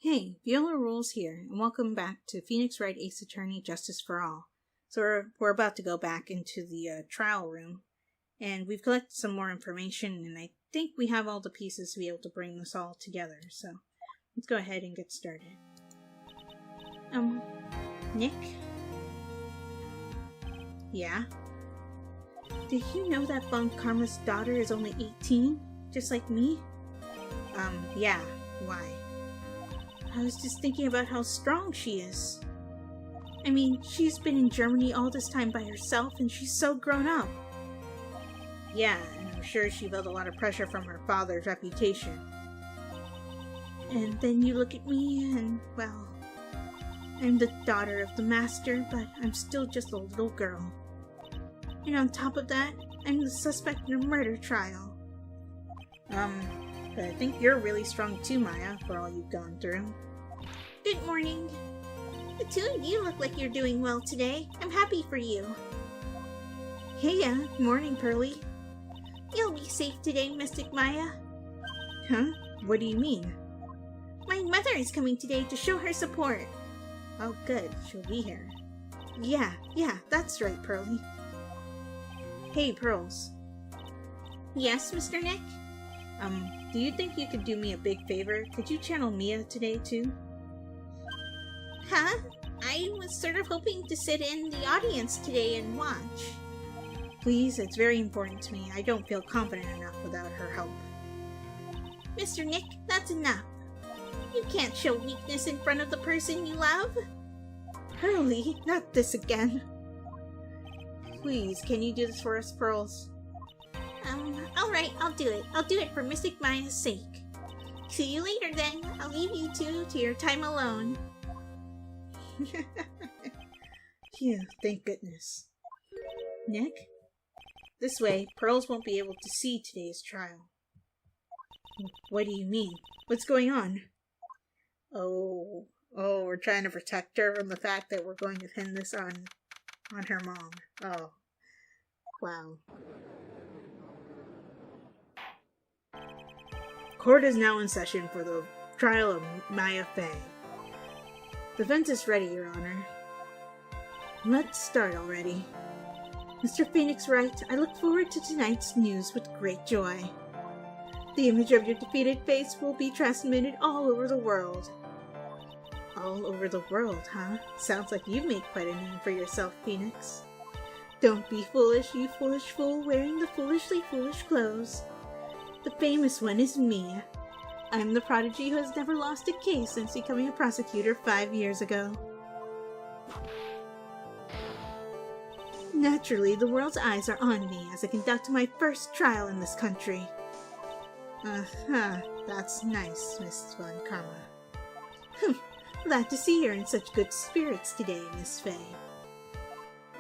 Hey, Viola Rules here, and welcome back to Phoenix Wright Ace Attorney Justice for All. So we're about to go back into the trial room, and we've collected some more information, and I think we have all the pieces to be able to bring this all together, so let's go ahead and get started. Nick? Yeah? Did you know that Von Karma's daughter is only 18, just like me? Yeah, why? I was just thinking about how strong she is. I mean, she's been in Germany all this time by herself, and she's so grown up. Yeah, and I'm sure she felt a lot of pressure from her father's reputation. And then you look at me, and, well, I'm the daughter of the master, but I'm still just a little girl. And on top of that, I'm the suspect in a murder trial. But I think you're really strong too, Maya, for all you've gone through. Good morning. The two of you look like you're doing well today. I'm happy for you. Hey, morning, Pearly. You'll be safe today, Mystic Maya. Huh? What do you mean? My mother is coming today to show her support. Oh, good. She'll be here. Yeah, that's right, Pearly. Hey, Pearls. Yes, Mr. Nick? Do you think you could do me a big favor? Could you channel Mia today, too? Huh? I was sort of hoping to sit in the audience today and watch. Please, it's very important to me. I don't feel confident enough without her help. Mr. Nick, that's enough. You can't show weakness in front of the person you love. Pearly, not this again. Please, can you do this for us, Pearls? Alright, I'll do it. I'll do it for Mystic Maya's sake. See you later then. I'll leave you two to your time alone. Phew, thank goodness. Nick? This way, Pearls won't be able to see today's trial. What do you mean? What's going on? Oh, we're trying to protect her from the fact that we're going to pin this on her mom. Oh, wow. Court is now in session for the trial of Maya FEY. Defense is ready, Your Honor. Let's start already. Mr. Phoenix Wright, I look forward to tonight's news with great joy. The image of your defeated face will be transmitted all over the world. All over the world, huh? Sounds like you've made quite a name for yourself, Phoenix. Don't be foolish, you foolish fool wearing the foolishly foolish clothes. The famous one is me. I'm the prodigy who has never lost a case since becoming a prosecutor 5 years ago. Naturally, the world's eyes are on me as I conduct my first trial in this country. That's nice, Miss Von Karma. Glad to see you're in such good spirits today, Miss FEY.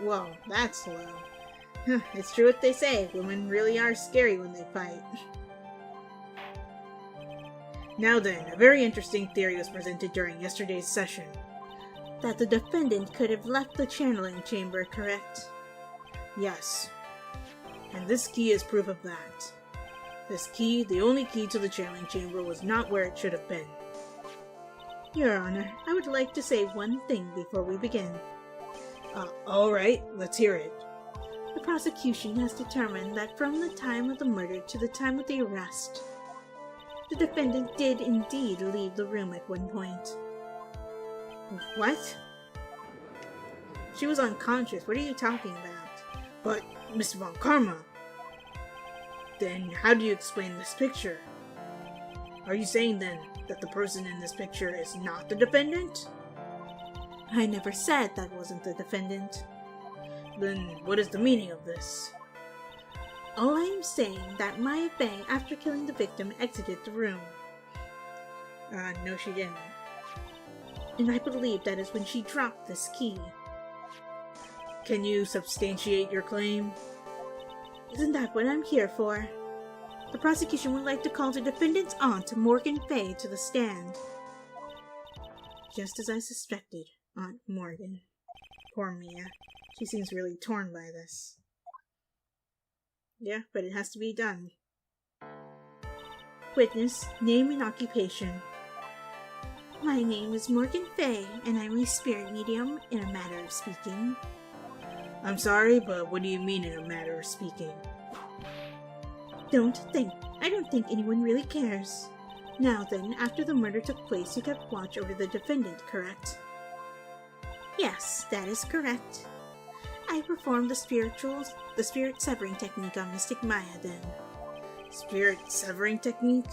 Whoa, that's low. It's true what they say, women really are scary when they fight. Now then, a very interesting theory was presented during yesterday's session. That the defendant could have left the channeling chamber, correct? Yes. And this key is proof of that. This key, the only key to the channeling chamber, was not where it should have been. Your Honor, I would like to say one thing before we begin. Alright, let's hear it. The prosecution has determined that from the time of the murder to the time of the arrest, the defendant did indeed leave the room at one point. What? She was unconscious. What are you talking about? But, Miss Von Karma... Then how do you explain this picture? Are you saying then that the person in this picture is not the defendant? I never said that wasn't the defendant. Then what is the meaning of this? All I am saying that Maya FEY, after killing the victim, exited the room. No she didn't. And I believe that is when she dropped this key. Can you substantiate your claim? Isn't that what I'm here for? The prosecution would like to call the defendant's aunt, Morgan FEY, to the stand. Just as I suspected, Aunt Morgan. Poor Mia. She seems really torn by this. Yeah, but it has to be done. Witness, name and occupation. My name is Morgan Fey, and I'm a spirit medium, in a matter of speaking. I'm sorry, but what do you mean in a matter of speaking? I don't think anyone really cares. Now then, after the murder took place, you kept watch over the defendant, correct? Yes, that is correct. I performed the spirit severing technique on Mystic Maya then. Spirit severing technique?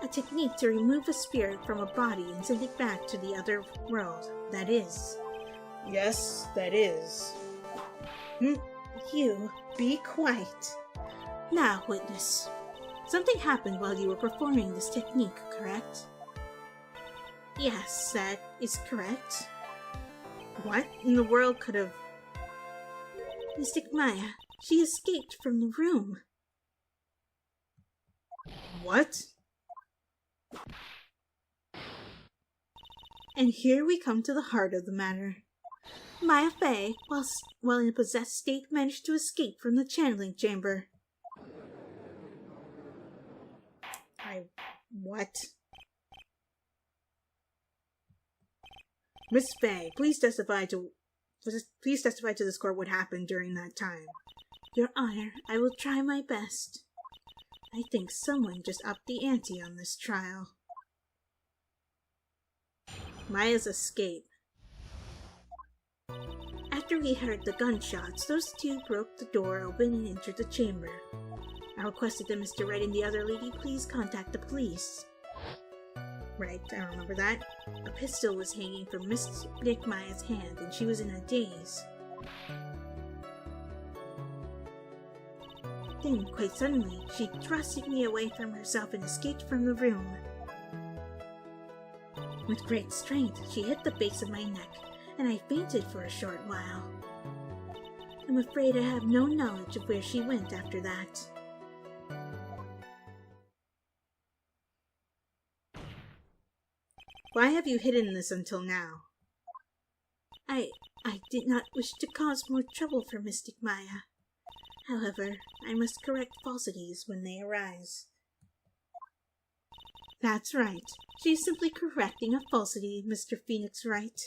A technique to remove a spirit from a body and send it back to the other world, that is. Yes, that is. You, be quiet. Now, witness. Something happened while you were performing this technique, correct? Yes, that is correct. What in the world could have... Mystic Maya, she escaped from the room. What? And here we come to the heart of the matter. Maya Fey, while in a possessed state, managed to escape from the channeling chamber. What? Miss Fey, please testify to this court what happened during that time. Your Honor, I will try my best. I think someone just upped the ante on this trial. Maya's escape. After we heard the gunshots, those two broke the door open and entered the chamber. I requested that Mr. Wright and the other lady please contact the police. Right, I remember that. A pistol was hanging from Mystic Maya's hand, and she was in a daze. Then, quite suddenly, she thrusted me away from herself and escaped from the room. With great strength, she hit the base of my neck, and I fainted for a short while. I'm afraid I have no knowledge of where she went after that. Why have you hidden this until now? I did not wish to cause more trouble for Mystic Maya. However, I must correct falsities when they arise. That's right. She's simply correcting a falsity, Mr. Phoenix Wright.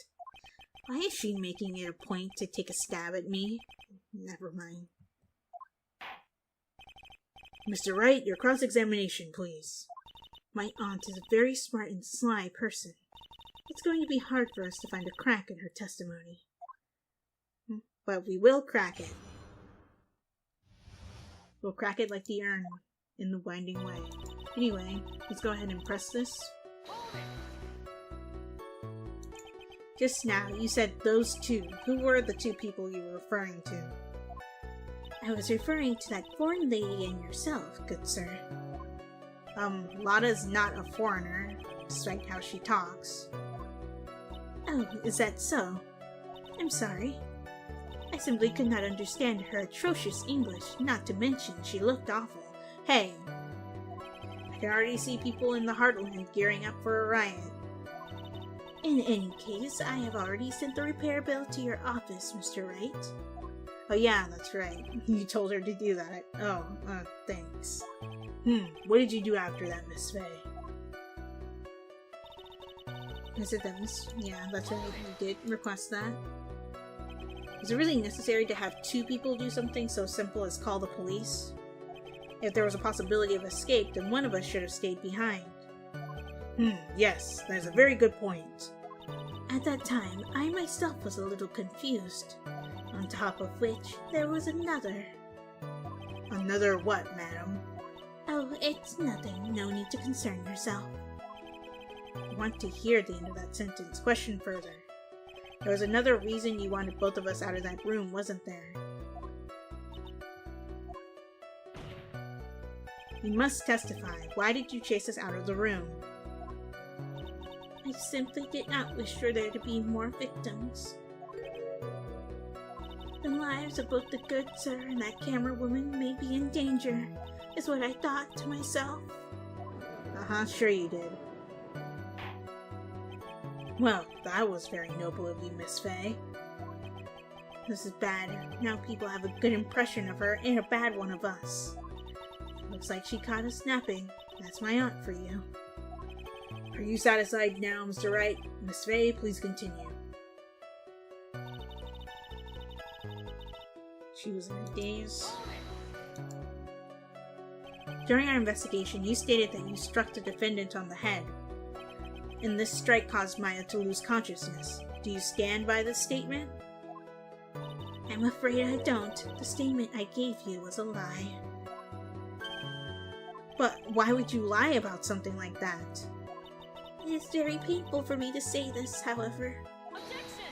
Why is she making it a point to take a stab at me? Never mind. Mr. Wright, your cross-examination, please. My aunt is a very smart and sly person. It's going to be hard for us to find a crack in her testimony. But we will crack it. We'll crack it like the urn in the winding way. Anyway, let's go ahead and press this. Just now, you said those two. Who were the two people you were referring to? I was referring to that foreign lady and yourself, good sir. Lotta's not a foreigner, despite how she talks. Oh, is that so? I'm sorry. I simply could not understand her atrocious English, not to mention she looked awful. Hey! I can already see people in the Heartland gearing up for a riot. In any case, I have already sent the repair bill to your office, Mr. Wright. Oh yeah, that's right. You told her to do that. Oh, thanks. What did you do after that, Miss Fey? Is it that, Miss? Yeah, that's right. You did request that. Is it really necessary to have two people do something so simple as call the police? If there was a possibility of escape, then one of us should have stayed behind. Yes, that is a very good point. At that time, I myself was a little confused. On top of which, there was another. Another what, madam? Oh, it's nothing. No need to concern yourself. I want to hear the end of that sentence. Question further. There was another reason you wanted both of us out of that room, wasn't there? You must testify. Why did you chase us out of the room? I simply did not wish for there to be more victims. The lives of both the good sir and that camera woman may be in danger, is what I thought to myself. Sure you did. Well, that was very noble of you, Miss Fey. This is bad. Now people have a good impression of her and a bad one of us. Looks like she caught us napping. That's my aunt for you. Are you satisfied now, Mr. Wright? Miss FEY, please continue. She was in a daze. During our investigation, you stated that you struck the defendant on the head, and this strike caused Maya to lose consciousness. Do you stand by this statement? I'm afraid I don't. The statement I gave you was a lie. But why would you lie about something like that? It is very painful for me to say this, however. Objection!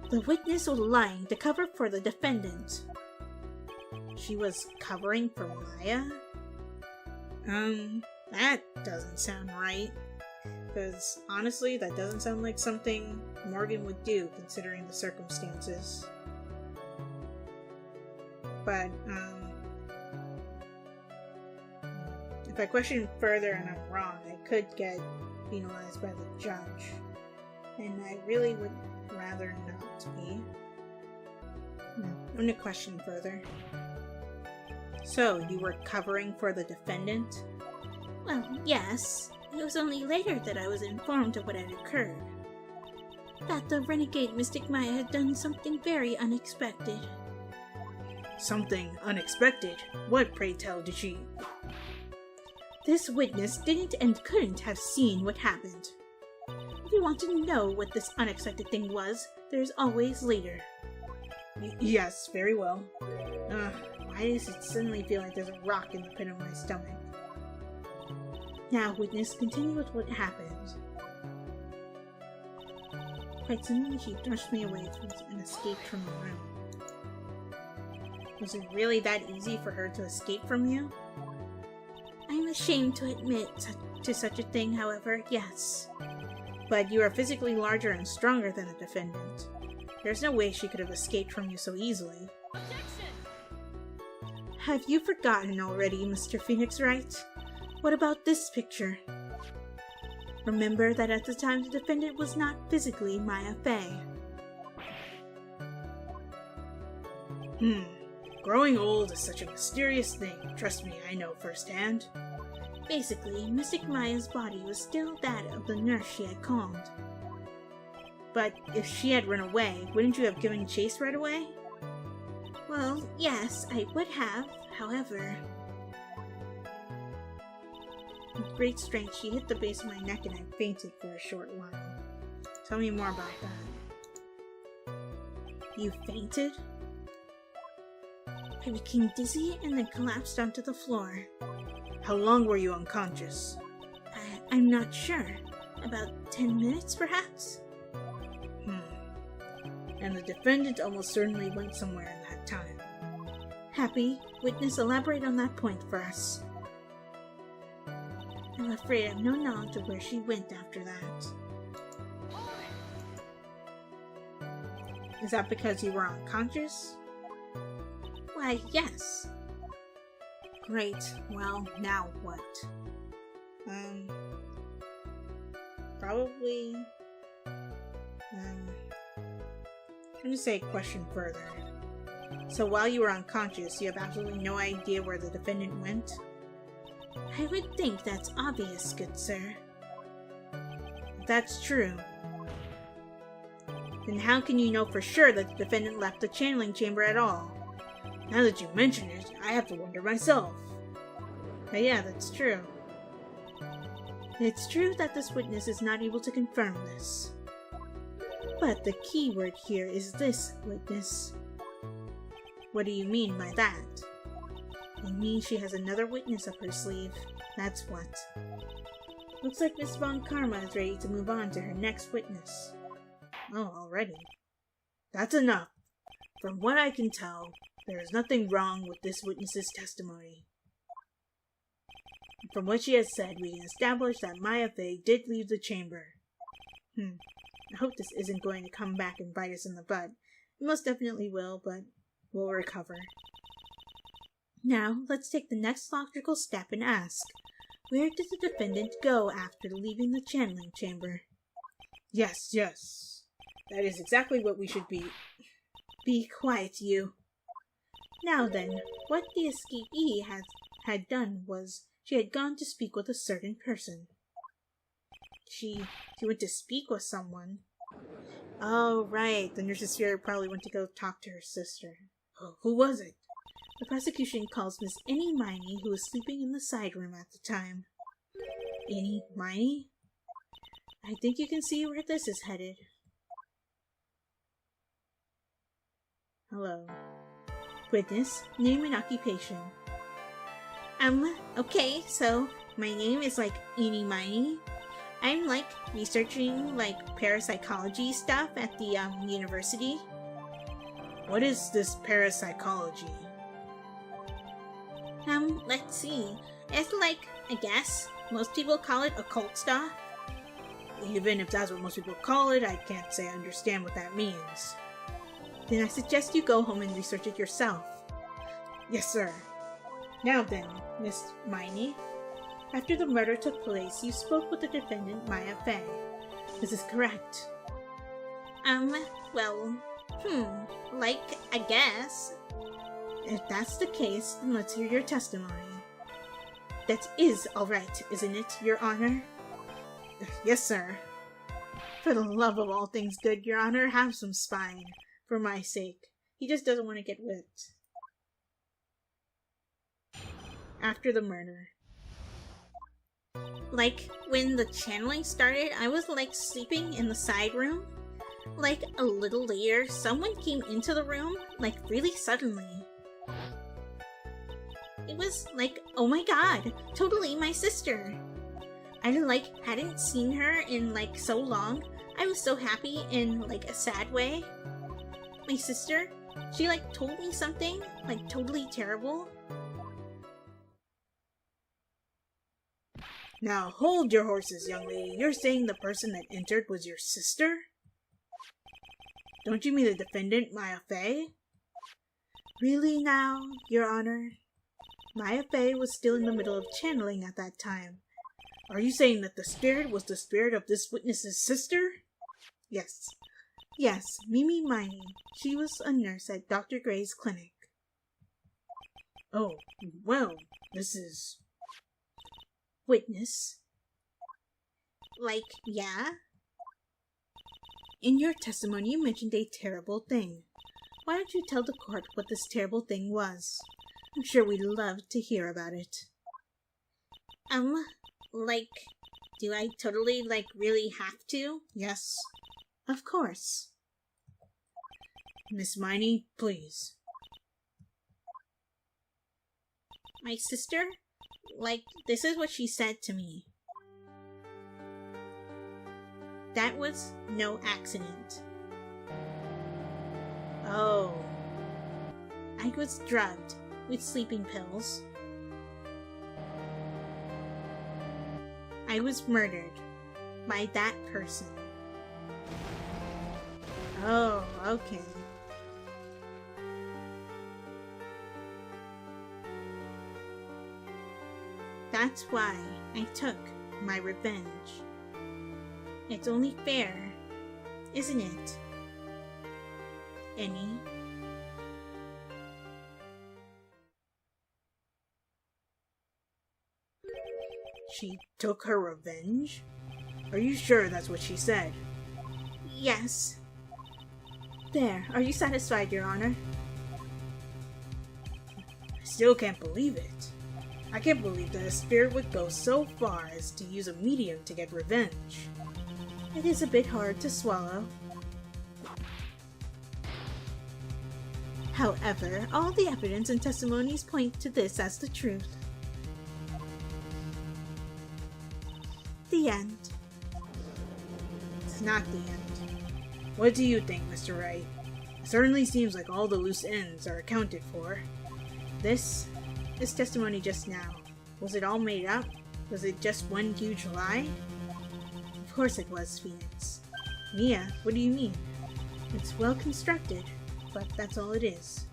The witness was lying to cover for the defendant. She was covering for Maya? That doesn't sound right. Because, honestly, that doesn't sound like something Morgan would do, considering the circumstances. But, if I question further and I'm wrong, I could get penalized by the judge. And I really would rather not be. I'm gonna question further. So, you were covering for the defendant? Well, yes. It was only later that I was informed of what had occurred. That the renegade Mystic Maya had done something very unexpected. Something unexpected? What, pray tell, did she... This witness didn't and couldn't have seen what happened. If you want to know what this unexpected thing was, there's always later. Yes, very well. Why does it suddenly feel like there's a rock in the pit of my stomach? Now, witness, continue with what happened. Quite suddenly, she thrust me away and escaped from the room. Was it really that easy for her to escape from you? I'm ashamed to admit to such a thing, however, yes. But you are physically larger and stronger than the defendant. There's no way she could have escaped from you so easily. Objection! Have you forgotten already, Mr. Phoenix Wright? What about this picture? Remember that at the time the defendant was not physically Maya FEY. Growing old is such a mysterious thing. Trust me, I know firsthand. Basically, Mystic Maya's body was still that of the nurse she had calmed. But if she had run away, wouldn't you have given chase right away? Well, yes, I would have, however... With great strength, she hit the base of my neck and I fainted for a short while. Tell me more about that. You fainted? I became dizzy and then collapsed onto the floor. How long were you unconscious? I'm not sure. About 10 minutes, perhaps? And the defendant almost certainly went somewhere in that time. Happy, witness, elaborate on that point for us. I'm afraid I have no knowledge of where she went after that. Is that because you were unconscious? Why, yes. Great. Well, now what? Probably... I'm gonna say question further. So while you were unconscious, you have absolutely no idea where the defendant went? I would think that's obvious, good sir. If that's true, then how can you know for sure that the defendant left the channeling chamber at all? Now that you mention it, I have to wonder myself. But yeah, that's true. It's true that this witness is not able to confirm this. But the key word here is this, witness. What do you mean by that? I mean she has another witness up her sleeve. That's what. Looks like Miss Von Karma is ready to move on to her next witness. Oh, already? That's enough. From what I can tell, there is nothing wrong with this witness's testimony. From what she has said, we can establish that Maya FEY did leave the chamber. I hope this isn't going to come back and bite us in the butt. It most definitely will, but we'll recover. Now, let's take the next logical step and ask, where did the defendant go after leaving the channeling chamber? Yes. That is exactly what we should be. Be quiet, you. Now then, what the escapee had done was she had gone to speak with a certain person. she went to speak with someone. Oh, right. The nurse's spirit probably went to go talk to her sister. Oh, who was it? The prosecution calls Miss Innie Miney, who was sleeping in the side room at the time. Innie Miney? I think you can see where this is headed. Hello. Witness, name and occupation. Okay, so my name is like Innie Miney. I'm like researching like parapsychology stuff at the university. What is this parapsychology? Let's see. It's like, I guess, most people call it occult stuff. Even if that's what most people call it, I can't say I understand what that means. Then I suggest you go home and research it yourself. Yes, sir. Now then, Miss Miney. After the murder took place, you spoke with the defendant, Maya Fey. This is correct. Well, like, I guess. If that's the case, then let's hear your testimony. That is all right, isn't it, Your Honor? Yes, sir. For the love of all things good, Your Honor, have some spine. For my sake. He just doesn't want to get whipped. After the murder. Like, when the channeling started, I was like sleeping in the side room. Like, a little later, someone came into the room, like really suddenly. It was like, oh my god, totally my sister. I hadn't seen her in like so long. I was so happy in like a sad way. My sister, she like told me something like totally terrible. Now hold your horses, young lady. You're saying the person that entered was your sister? Don't you mean the defendant, Maya Fey? Really now, Your Honor? Maya Fey was still in the middle of channeling at that time. Are you saying that the spirit was the spirit of this witness's sister? Yes. Yes, Mimi Miney. She was a nurse at Dr. Gray's clinic. Oh, well, this is... Witness. Like, yeah? In your testimony, you mentioned a terrible thing. Why don't you tell the court what this terrible thing was? I'm sure we'd love to hear about it. Like, do I totally, like, really have to? Yes. Of course. Miss Miney, please. My sister? Like, this is what she said to me. That was no accident. Oh. I was drugged with sleeping pills. I was murdered by that person. Oh, okay. That's why I took my revenge. It's only fair, isn't it? Innie? She took her revenge? Are you sure that's what she said? Yes. There, are you satisfied, Your Honor? I still can't believe it. I can't believe that a spirit would go so far as to use a medium to get revenge. It is a bit hard to swallow. However, all the evidence and testimonies point to this as the truth. The end. It's not the end. What do you think, Mr. Wright? It certainly seems like all the loose ends are accounted for. This testimony just now, was it all made up? Was it just one huge lie? Of course it was, Phoenix. Mia, what do you mean? It's well constructed, but that's all it is.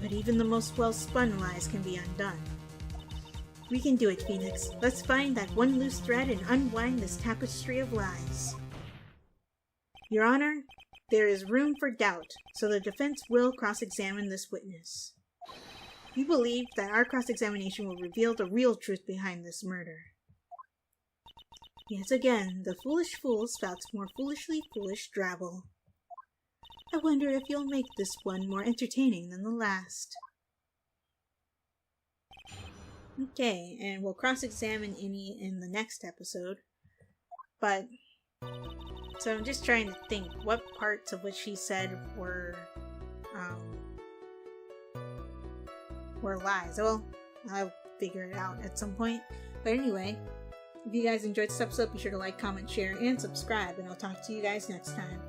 But even the most well-spun lies can be undone. We can do it, Phoenix. Let's find that one loose thread and unwind this tapestry of lies. Your Honor, there is room for doubt, so the defense will cross-examine this witness. We believe that our cross-examination will reveal the real truth behind this murder. Yet again, the foolish fool spouts more foolishly foolish drabble. I wonder if you'll make this one more entertaining than the last. Okay, and we'll cross-examine Innie in the next episode. But, so I'm just trying to think what parts of what she said were lies. Well, I'll figure it out at some point. But anyway, if you guys enjoyed this episode, be sure to like, comment, share, and subscribe, and I'll talk to you guys next time.